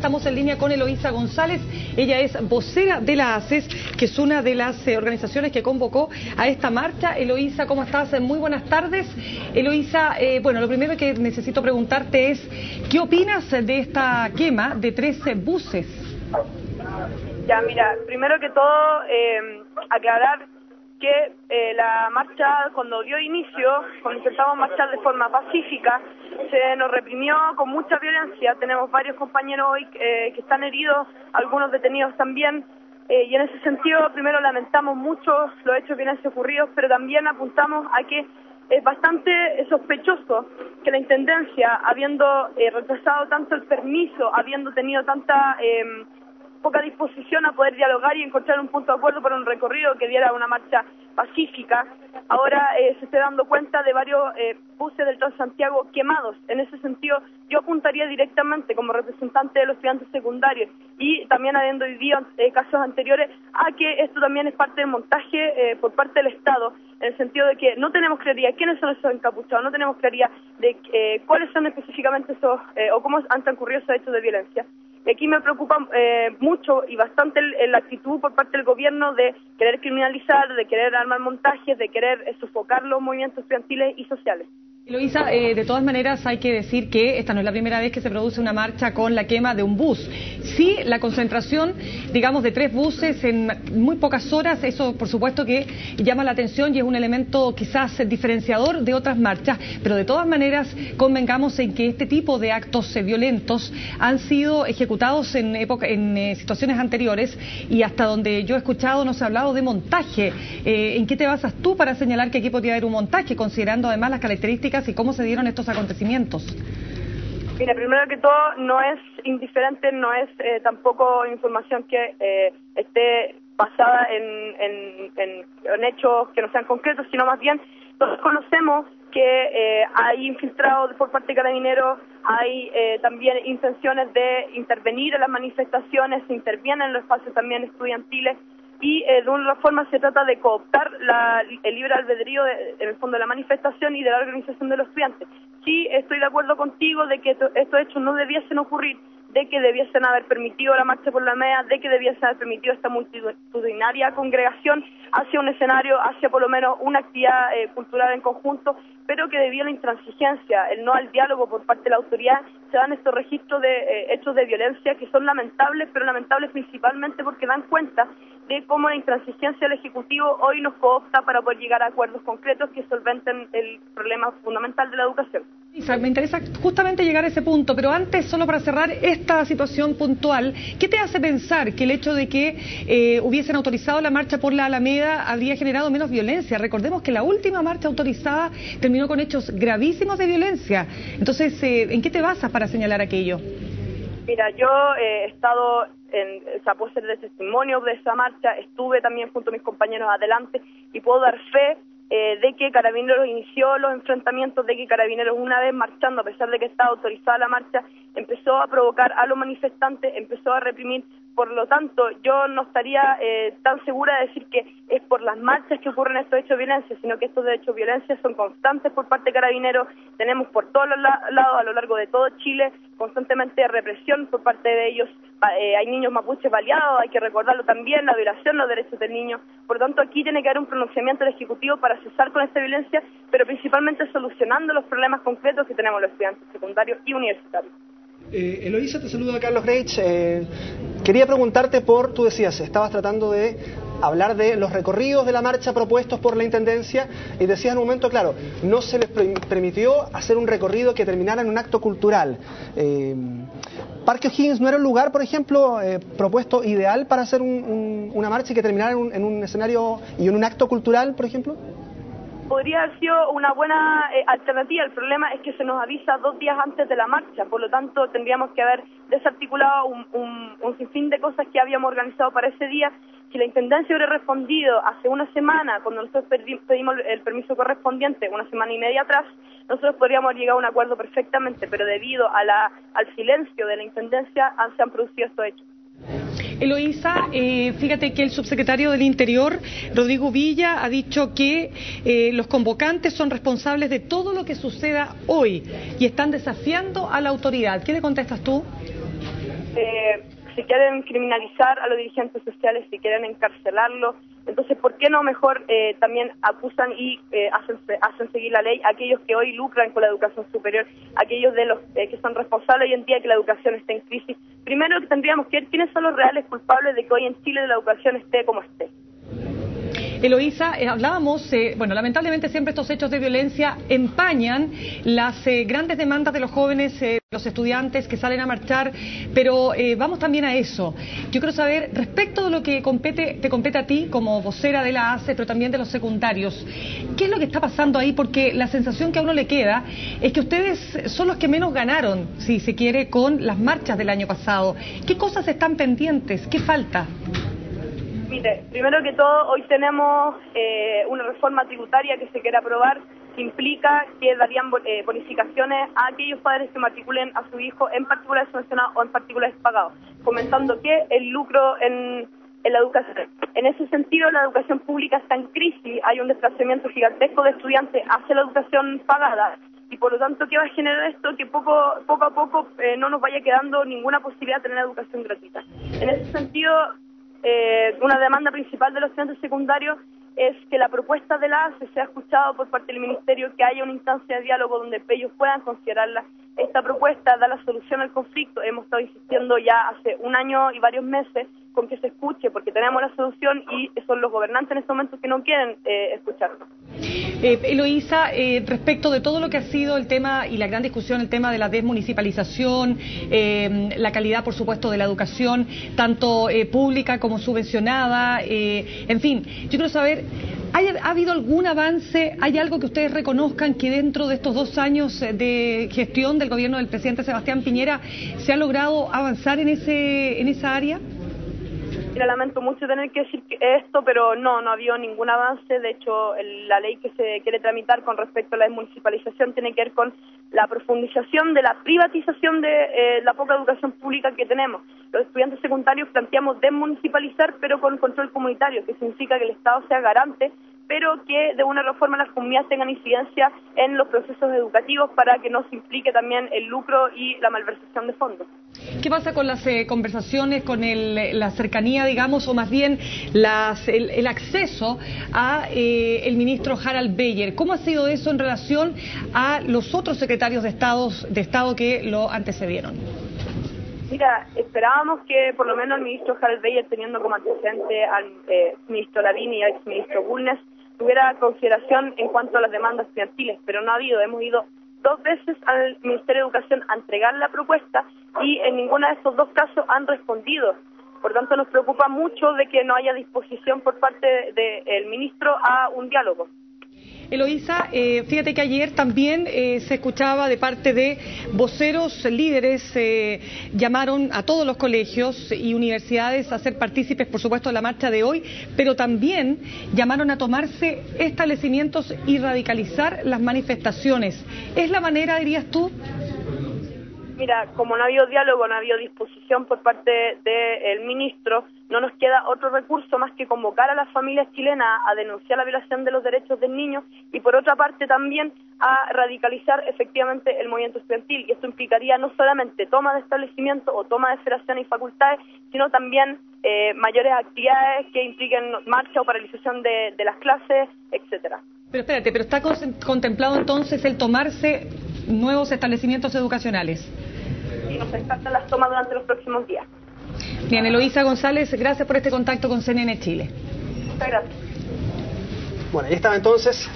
Estamos en línea con Eloísa González, ella es vocera de la ACES, que es una de las organizaciones que convocó a esta marcha. Eloísa, ¿cómo estás? Muy buenas tardes. Eloísa, bueno, lo primero que necesito preguntarte es, ¿qué opinas de esta quema de 13 buses? Ya, mira, primero que todo, aclarar que la marcha, cuando dio inicio, cuando intentamos marchar de forma pacífica, se nos reprimió con mucha violencia. Tenemos varios compañeros hoy que están heridos, algunos detenidos también, y en ese sentido, primero lamentamos mucho los hechos de violencia ocurridos, pero también apuntamos a que es bastante sospechoso que la Intendencia, habiendo retrasado tanto el permiso, habiendo tenido tanta poca disposición a poder dialogar y encontrar un punto de acuerdo para un recorrido que diera una marcha pacífica, ahora se esté dando cuenta de varios buses del Transantiago quemados. En ese sentido, yo apuntaría directamente como representante de los estudiantes secundarios y también habiendo vivido casos anteriores a que esto también es parte del montaje por parte del Estado, en el sentido de que no tenemos claridad quiénes son esos encapuchados, no tenemos claridad de cuáles son específicamente esos o cómo han transcurrido esos hechos de violencia. Y aquí me preocupa mucho y bastante la actitud por parte del gobierno de querer criminalizar, de querer armar montajes, de querer sofocar los movimientos estudiantiles y sociales. Eloísa, de todas maneras hay que decir que esta no es la primera vez que se produce una marcha con la quema de un bus. Sí, la concentración, digamos, de 3 buses en muy pocas horas, eso por supuesto que llama la atención y es un elemento quizás diferenciador de otras marchas, pero de todas maneras convengamos en que este tipo de actos violentos han sido ejecutados en situaciones anteriores y hasta donde yo he escuchado no se ha hablado de montaje. ¿En qué te basas tú para señalar que aquí podría haber un montaje, considerando además las características y cómo se dieron estos acontecimientos? Mira, primero que todo, no es indiferente, no es tampoco información que esté basada en hechos que no sean concretos, sino más bien todos conocemos que hay infiltrados por parte de Carabineros, hay también intenciones de intervenir en las manifestaciones, se intervienen en los espacios también estudiantiles, y de una forma se trata de cooptar el libre albedrío en el fondo de la manifestación y de la organización de los estudiantes. Sí, estoy de acuerdo contigo de que estos hechos no debiesen ocurrir, de que debiesen haber permitido la marcha por la MEA, de que debiesen haber permitido esta multitudinaria congregación hacia un escenario, hacia por lo menos una actividad cultural en conjunto, pero que debido a la intransigencia, el no al diálogo por parte de la autoridad, se dan estos registros de hechos de violencia que son lamentables, pero lamentables principalmente porque dan cuenta de cómo la intransigencia del Ejecutivo hoy nos coopta para poder llegar a acuerdos concretos que solventen el problema fundamental de la educación. Me interesa justamente llegar a ese punto, pero antes, solo para cerrar esta situación puntual, ¿qué te hace pensar que el hecho de que hubiesen autorizado la marcha por la Alameda habría generado menos violencia? Recordemos que la última marcha autorizada terminó con hechos gravísimos de violencia. Entonces, ¿en qué te basas para señalar aquello? Mira, yo he estado puedo ser de testimonio de esa marcha, estuve también junto a mis compañeros adelante y puedo dar fe de que Carabineros inició los enfrentamientos, de que Carabineros una vez marchando, a pesar de que estaba autorizada la marcha, empezó a provocar a los manifestantes, empezó a reprimir. Por lo tanto, yo no estaría tan segura de decir que es por las marchas que ocurren estos hechos de violencia, sino que estos hechos de violencia son constantes por parte de Carabineros. Tenemos por todos los lados, a lo largo de todo Chile, constantemente represión por parte de ellos. Hay niños mapuches baleados, hay que recordarlo también, la violación de los derechos del niño. Por lo tanto, aquí tiene que haber un pronunciamiento del Ejecutivo para cesar con esta violencia, pero principalmente solucionando los problemas concretos que tenemos los estudiantes secundarios y universitarios. Eloísa, te saluda Carlos Reich. Quería preguntarte tú decías, estabas tratando de hablar de los recorridos de la marcha propuestos por la Intendencia y decías en un momento, claro, no se les permitió hacer un recorrido que terminara en un acto cultural. ¿Parque O'Higgins no era un lugar, por ejemplo, propuesto ideal para hacer una marcha y que terminara en un escenario y en un acto cultural, por ejemplo? Podría haber sido una buena alternativa. El problema es que se nos avisa 2 días antes de la marcha, por lo tanto tendríamos que haber desarticulado un sinfín de cosas que habíamos organizado para ese día. Si la Intendencia hubiera respondido hace una semana, cuando nosotros pedimos el permiso correspondiente, una semana y media atrás, nosotros podríamos haber llegado a un acuerdo perfectamente, pero debido a al silencio de la Intendencia se han producido estos hechos. Eloísa, fíjate que el subsecretario del Interior, Rodrigo Villa, ha dicho que los convocantes son responsables de todo lo que suceda hoy y están desafiando a la autoridad. ¿Qué le contestas tú? si quieren criminalizar a los dirigentes sociales, si quieren encarcelarlos, entonces ¿por qué no mejor también acusan y hacen seguir la ley a aquellos que hoy lucran con la educación superior, aquellos de los que son responsables hoy en día de que la educación esté en crisis? Primero tendríamos que ver quiénes son los reales culpables de que hoy en Chile la educación esté como esté. Eloísa, hablábamos, bueno, lamentablemente siempre estos hechos de violencia empañan las grandes demandas de los jóvenes, los estudiantes que salen a marchar, pero vamos también a eso. Yo quiero saber, respecto de lo que te compete a ti como vocera de la ACE, pero también de los secundarios, ¿qué es lo que está pasando ahí? Porque la sensación que a uno le queda es que ustedes son los que menos ganaron, si se quiere, con las marchas del año pasado. ¿Qué cosas están pendientes? ¿Qué falta? Mire, primero que todo, hoy tenemos una reforma tributaria que se quiere aprobar, que implica que darían bonificaciones a aquellos padres que matriculen a su hijo en particulares subvencionados o en particulares pagados, comentando que el lucro en la educación. En ese sentido, la educación pública está en crisis, hay un desplazamiento gigantesco de estudiantes hacia la educación pagada, y por lo tanto, ¿qué va a generar esto? Que poco a poco no nos vaya quedando ninguna posibilidad de tener educación gratuita. En ese sentido, una demanda principal de los estudiantes secundarios es que la propuesta de la ACE sea escuchada por parte del Ministerio, que haya una instancia de diálogo donde ellos puedan considerarla. Esta propuesta da la solución al conflicto. Hemos estado insistiendo ya hace un año y varios meses con que se escuche, porque tenemos la solución y son los gobernantes en estos momentos que no quieren escucharlo. Eloísa, respecto de todo lo que ha sido el tema y la gran discusión, el tema de la desmunicipalización, la calidad, por supuesto, de la educación, tanto pública como subvencionada, en fin, yo quiero saber, ¿ha habido algún avance? ¿Hay algo que ustedes reconozcan que dentro de estos 2 años de gestión del gobierno del presidente Sebastián Piñera se ha logrado avanzar en esa área? Mira, lamento mucho tener que decir esto, pero no ha habido ningún avance. De hecho, la ley que se quiere tramitar con respecto a la desmunicipalización tiene que ver con la profundización de la privatización de la poca educación pública que tenemos. Los estudiantes secundarios planteamos desmunicipalizar, pero con control comunitario, que significa que el Estado sea garante, pero que de una reforma las comunidades tengan incidencia en los procesos educativos para que no se implique también el lucro y la malversación de fondos. ¿Qué pasa con las conversaciones, con la cercanía, digamos, o más bien el acceso a el ministro Harald Beyer? ¿Cómo ha sido eso en relación a los otros secretarios de Estado que lo antecedieron? Mira, esperábamos que por lo menos el ministro Harald Beyer, teniendo como antecedente al ministro Lavín y al exministro Bulnes, tuviera consideración en cuanto a las demandas estudiantiles, pero no ha habido. Hemos ido 2 veces al Ministerio de Educación a entregar la propuesta y en ninguno de estos 2 casos han respondido. Por tanto, nos preocupa mucho de que no haya disposición por parte del ministro a un diálogo. Eloísa, fíjate que ayer también se escuchaba de parte de voceros líderes, llamaron a todos los colegios y universidades a ser partícipes, por supuesto, de la marcha de hoy, pero también llamaron a tomarse establecimientos y radicalizar las manifestaciones. ¿Es la manera, dirías tú? Mira, como no ha habido diálogo, no ha habido disposición por parte del ministro, no nos queda otro recurso más que convocar a las familias chilenas a denunciar la violación de los derechos del niño y por otra parte también a radicalizar efectivamente el movimiento estudiantil. Y esto implicaría no solamente toma de establecimientos o toma de federaciones y facultades, sino también mayores actividades que impliquen marcha o paralización de las clases, etcétera. Pero espérate, ¿pero está contemplado entonces el tomarse nuevos establecimientos educacionales? Y nos descartan las tomas durante los próximos días. Bien, Eloísa González, gracias por este contacto con CNN Chile. Muchas gracias. Bueno, ahí estaba entonces